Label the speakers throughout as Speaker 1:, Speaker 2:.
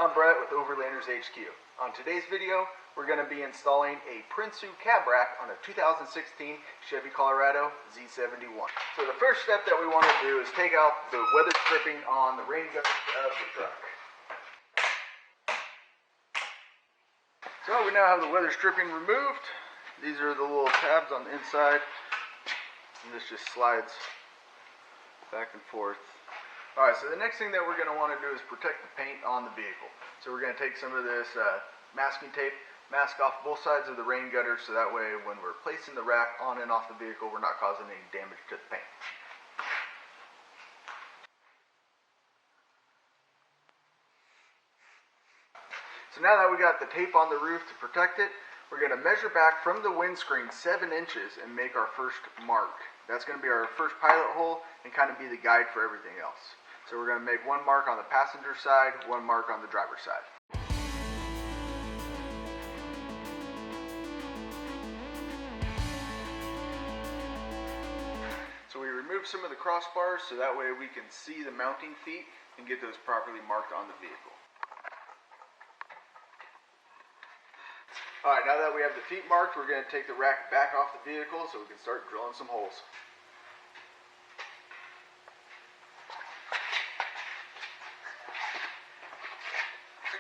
Speaker 1: I'm Brett with Overlanders HQ. On today's video, we're going to be installing a Prinsu cab rack on a 2016 Chevy Colorado Z71. So the first step that we want to do is take out the weather stripping on the rain gutters of the truck. So we now have the weather stripping removed. These are the little tabs on the inside, and this just slides back and forth. Alright, so the next thing that we're going to want to do is protect the paint on the vehicle. So we're going to take some of this masking tape, mask off both sides of the rain gutter, so that way when we're placing the rack on and off the vehicle, we're not causing any damage to the paint. So now that we got the tape on the roof to protect it, we're going to measure back from the windscreen 7 inches and make our first mark. That's going to be our first pilot hole and kind of be the guide for everything else. So we're going to make one mark on the passenger side, one mark on the driver's side. So we remove some of the crossbars so that way we can see the mounting feet and get those properly marked on the vehicle. Alright, now that we have the feet marked, we're going to take the rack back off the vehicle so we can start drilling some holes.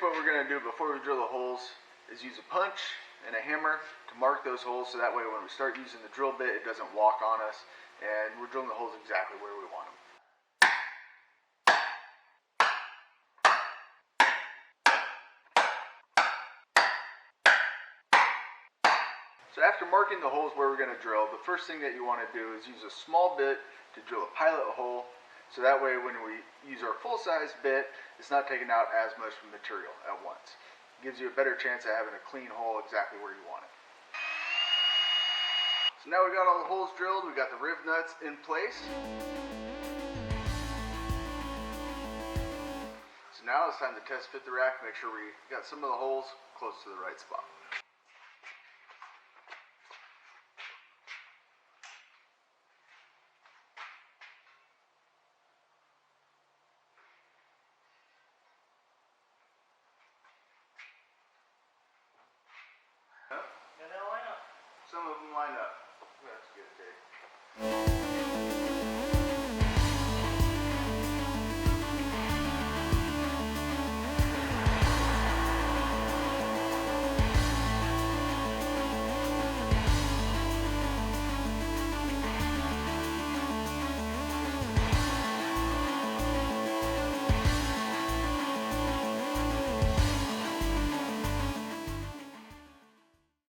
Speaker 1: What we're going to do before we drill the holes is use a punch and a hammer to mark those holes so that way when we start using the drill bit it doesn't walk on us and we're drilling the holes exactly where we want them. So after marking the holes where we're going to drill, the first thing that you want to do is use a small bit to drill a pilot hole. So that way when we use our full-size bit, it's not taking out as much material at once. It gives you a better chance of having a clean hole exactly where you want it. So now we got all the holes drilled, we got the riv nuts in place. So now it's time to test fit the rack, make sure we got some of the holes close to the right spot.